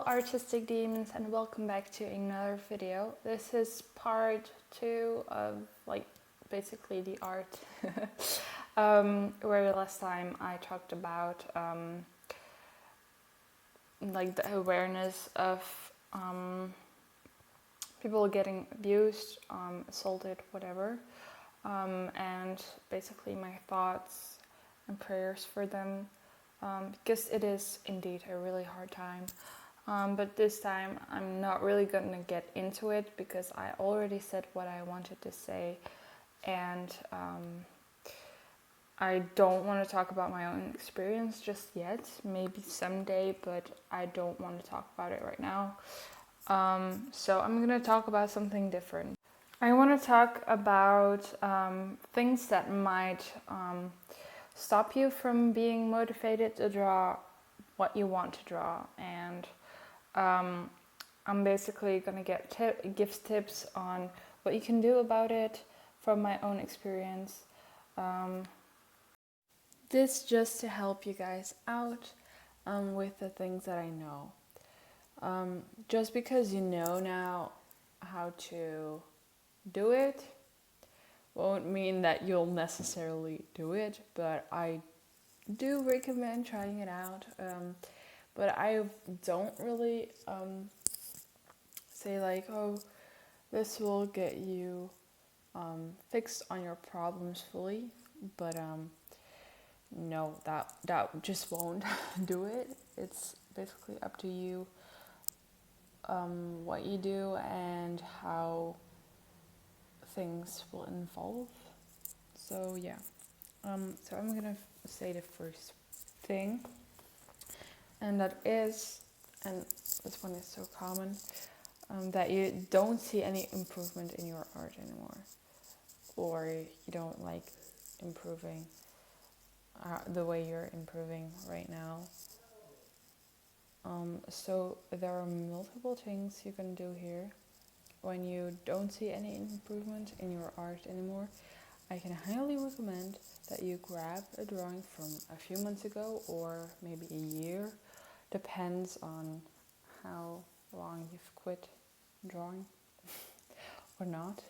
artistic demons, and welcome back to another video. This is part 2 of basically the art where the last time I talked about the awareness of people getting abused, assaulted, whatever, and basically my thoughts and prayers for them, because it is indeed a really hard time. But this time I'm not really gonna get into it because I already said what I wanted to say, and I don't want to talk about my own experience just yet. Maybe someday, but I don't want to talk about it right now. So I'm gonna talk about something different. I want to talk about things that might stop you from being motivated to draw what you want to draw, and I'm basically gonna give tips on what you can do about it from my own experience. This just to help you guys out with the things that I know. Just because you know now how to do it won't mean that you'll necessarily do it, but I do recommend trying it out. But I don't really say oh, this will get you fixed on your problems fully, but no, that just won't do it. It's basically up to you what you do and how things will evolve. So yeah, so I'm gonna say the first thing, and that is, and this one is so common, that you don't see any improvement in your art anymore, or you don't like improving the way you're improving right now. So there are multiple things you can do here. When you don't see any improvement in your art anymore, I can highly recommend that you grab a drawing from a few months ago or maybe a year, depends on how long you've quit drawing or not.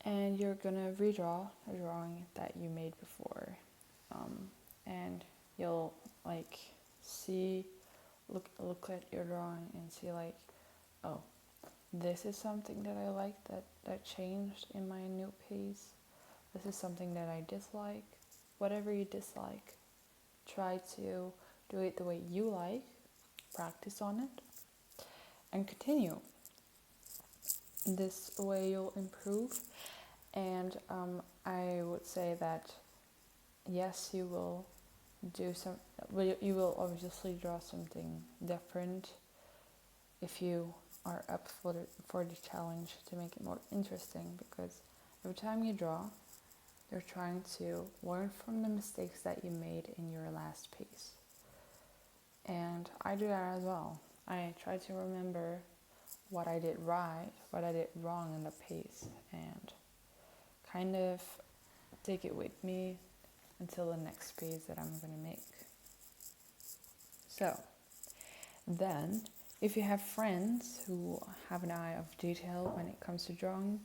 And you're gonna redraw a drawing that you made before, and you'll look at your drawing and see oh, this is something that I like that changed in my new piece. This is something that I dislike. Whatever you dislike, try to do it the way you like, practice on it, and continue. This way you'll improve, and I would say that yes, you will you will obviously draw something different if you are up for the challenge to make it more interesting, because every time you draw, you're trying to learn from the mistakes that you made in your last piece. And I do that as well. I try to remember what I did right, what I did wrong in the piece, and kind of take it with me until the next piece that I'm going to make. So then, if you have friends who have an eye of detail when it comes to drawing,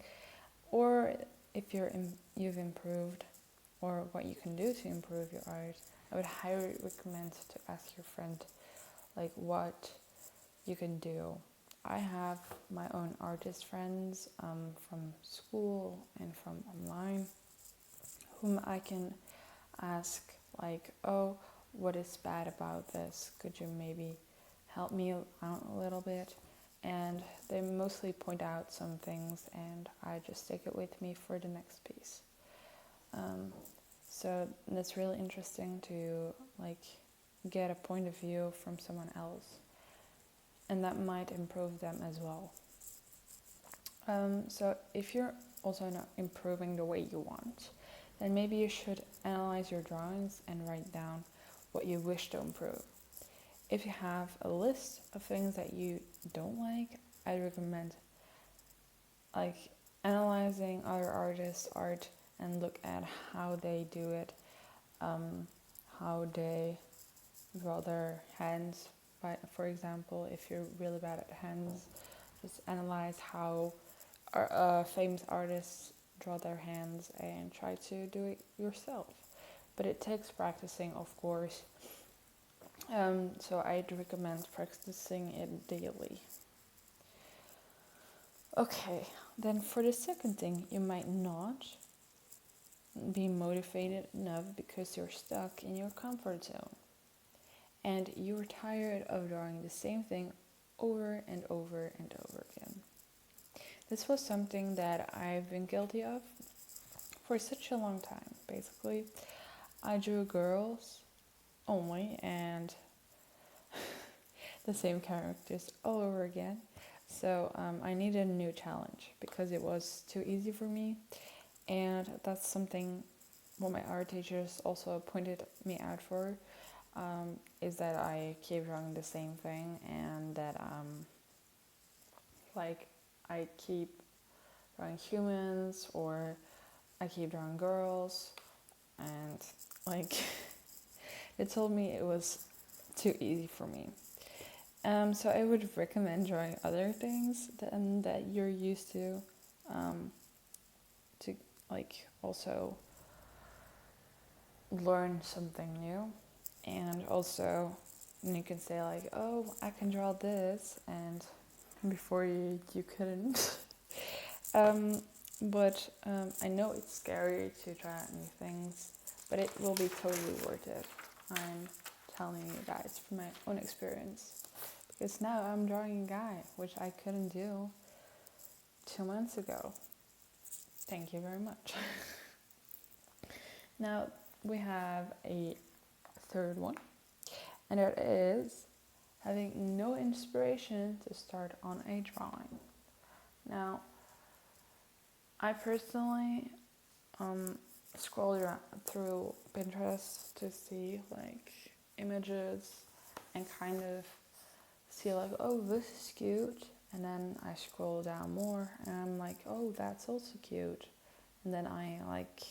or if you've improved, or what you can do to improve your art, I would highly recommend to ask your friend what you can do. I have my own artist friends from school and from online, whom I can ask oh, what is bad about this? Could you maybe help me out a little bit? And they mostly point out some things, and I just take it with me for the next piece. So that's really interesting to get a point of view from someone else, and that might improve them as well. So if you're also not improving the way you want, then maybe you should analyze your drawings and write down what you wish to improve. If you have a list of things that you don't like, I recommend analyzing other artists' art and look at how they do it, how they draw their hands. For example, if you're really bad at hands, just analyze how famous artists draw their hands and try to do it yourself. But it takes practicing, of course. So I'd recommend practicing it daily. Okay, then for the second thing, you might not be motivated enough because you're stuck in your comfort zone and you're tired of drawing the same thing over and over and over again. This was something that I've been guilty of for such a long time. Basically, I drew girls only and the same characters all over again. So I needed a new challenge because it was too easy for me. And that's something what my art teachers also pointed me out for, is that I keep drawing the same thing and that like I keep drawing humans or I keep drawing girls, and like they told me it was too easy for me. So I would recommend drawing other things that you're used to like also learn something new. And also you can say like, oh, I can draw this, and before you couldn't. But I know it's scary to try out new things, but it will be totally worth it. I'm telling you guys from my own experience. Because now I'm drawing a guy, which I couldn't do 2 months ago. Thank you very much. Now we have a third one, and that is having no inspiration to start on a drawing. Now, I personally scrolled through Pinterest to see like images and kind of see like, oh, this is cute, and then I scroll down more and I'm like, oh, that's also cute, and then I like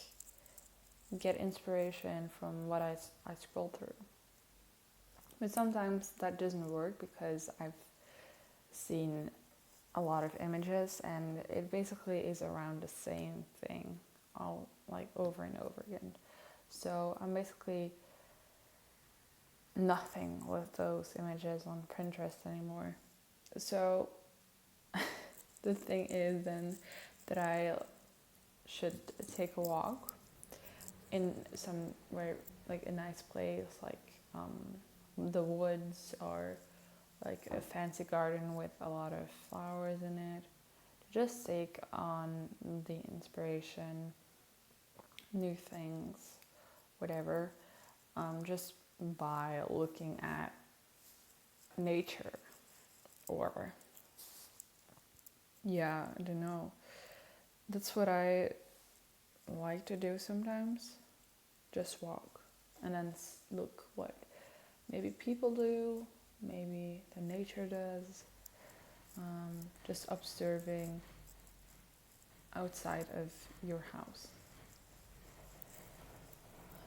get inspiration from what I scroll through. But sometimes that doesn't work because I've seen a lot of images and it basically is around the same thing all like over and over again. So I'm basically nothing with those images on Pinterest anymore. So the thing is then that I should take a walk in somewhere like a nice place, like the woods or like a fancy garden with a lot of flowers in it, to just take on the inspiration, new things, whatever, just by looking at nature or yeah, I don't know. That's what I like to do sometimes. Just walk and then look what maybe people do, maybe the nature does. Just observing outside of your house.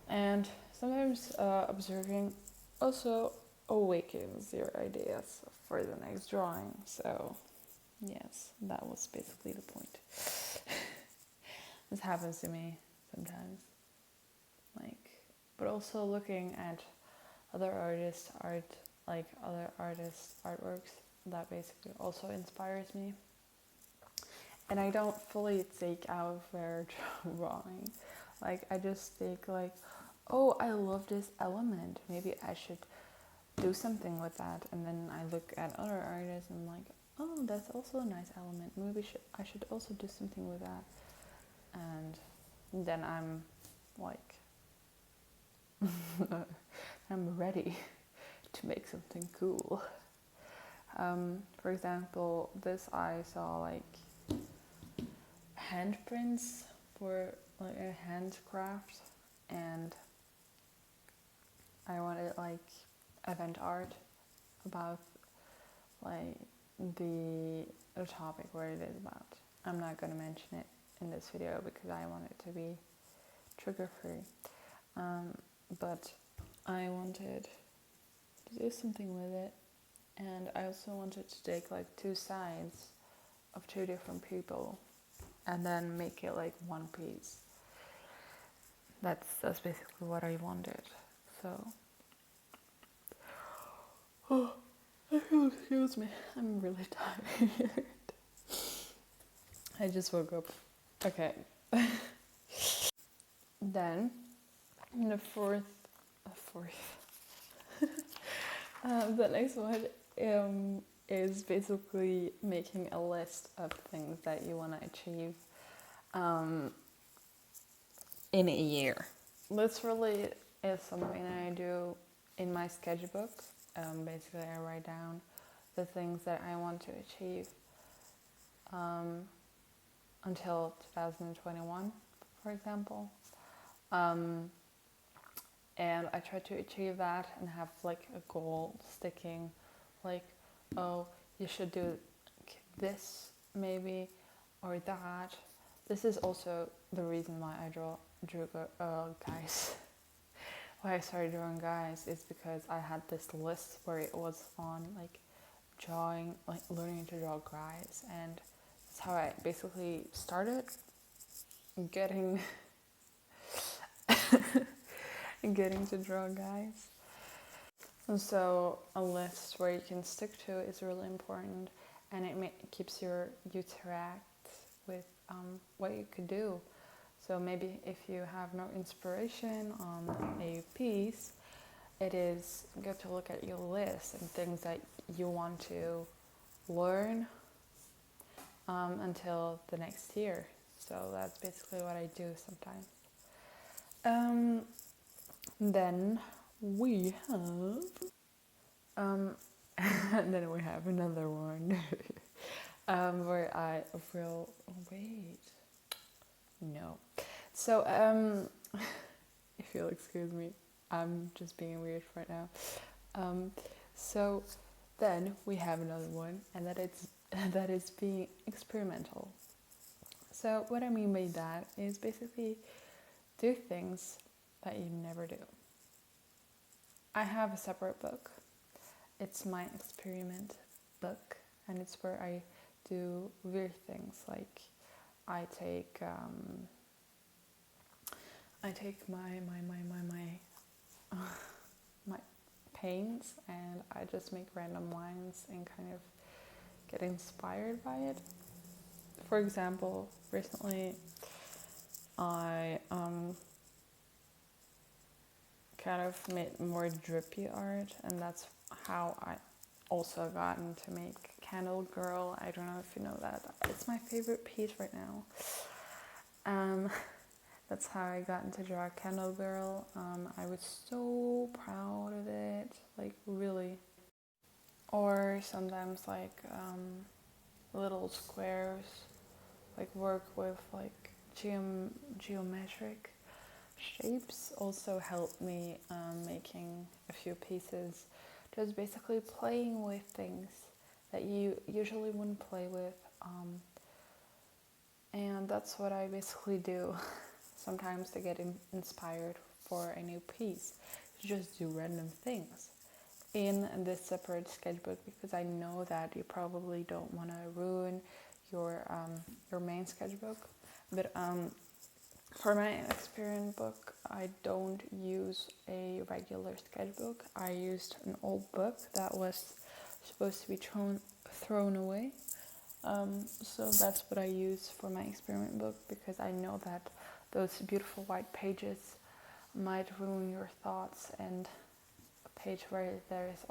And sometimes observing also awakens your ideas for the next drawing. So yes, that was basically the point. This happens to me sometimes. But also looking at other artists' artworks, that basically also inspires me. And I don't fully take out their drawing. I just think like, oh, I love this element. Maybe I should do something with that. And then I look at other artists and I'm like, oh, that's also a nice element. Maybe I should also do something with that. And then I'm like, I'm ready to make something cool. For example, this I saw like handprints for like a handcraft, and I wanted like event art about like the topic what it is about. I'm not gonna mention it in this video because I want it to be trigger free. But I wanted to do something with it, and I also wanted to take like two sides of two different people and then make it like one piece. That's basically what I wanted. So, oh, excuse me, I'm really tired. I just woke up. Okay. Then the the next one is basically making a list of things that you want to achieve in a year. This really is something that I do in my sketchbook. Basically, I write down the things that I want to achieve until 2021, for example. And I try to achieve that and have like a goal sticking, like, oh, you should do this maybe, or that. This is also the reason why I drew guys. Why I started drawing guys is because I had this list where it was on like drawing, like learning to draw guys, and that's how I basically started getting getting to draw guys. And so a list where you can stick to is really important, and it keeps you tracked with what you could do. So maybe if you have no inspiration on a piece, it is good to look at your list and things that you want to learn until the next year. So that's basically what I do sometimes. Then we have and then we have another one where I will wait. No. So if you'll excuse me, I'm just being weird right now. So then we have another one, and that is being experimental. So what I mean by that is basically do things that you never do. I have a separate book. It's my experiment book, and it's where I do weird things, like I take my paints, and I just make random lines and kind of get inspired by it. For example, recently I kind of made more drippy art, and that's how I also got into make Candle Girl. I don't know if you know that. It's my favorite piece right now. That's how I got into draw Candle Girl. I was so proud of it, like really. Or sometimes like little squares, like work with like geometric shapes also helped me making a few pieces. Just basically playing with things that you usually wouldn't play with, and that's what I basically do sometimes to get inspired for a new piece. To just do random things in this separate sketchbook, because I know that you probably don't want to ruin your main sketchbook. But for my experiment book, I don't use a regular sketchbook. I used an old book that was supposed to be thrown away. So that's what I use for my experiment book, because I know that those beautiful white pages might ruin your thoughts, and a page where there is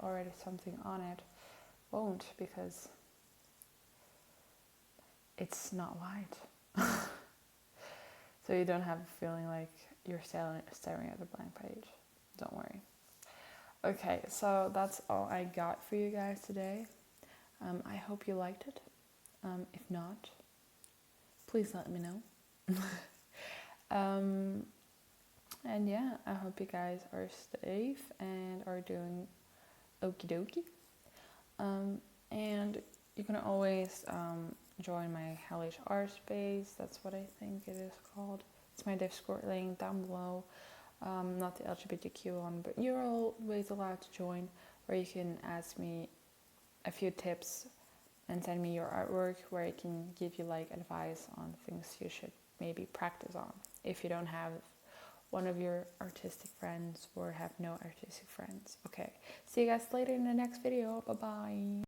already something on it won't, because it's not white. So you don't have a feeling like you're staring at a blank page. Don't worry. Okay, so that's all I got for you guys today. I hope you liked it. If not, please let me know. And yeah, I hope you guys are safe and are doing okie dokie. And you can always join my Hellish Art Space. That's what I think it is called. It's my Discord link down below. not the LGBTQ one, but you're always allowed to join, where you can ask me a few tips and send me your artwork, where I can give you like advice on things you should maybe practice on if you don't have one of your artistic friends or have no artistic friends. Okay, see you guys later in the next video. Bye bye.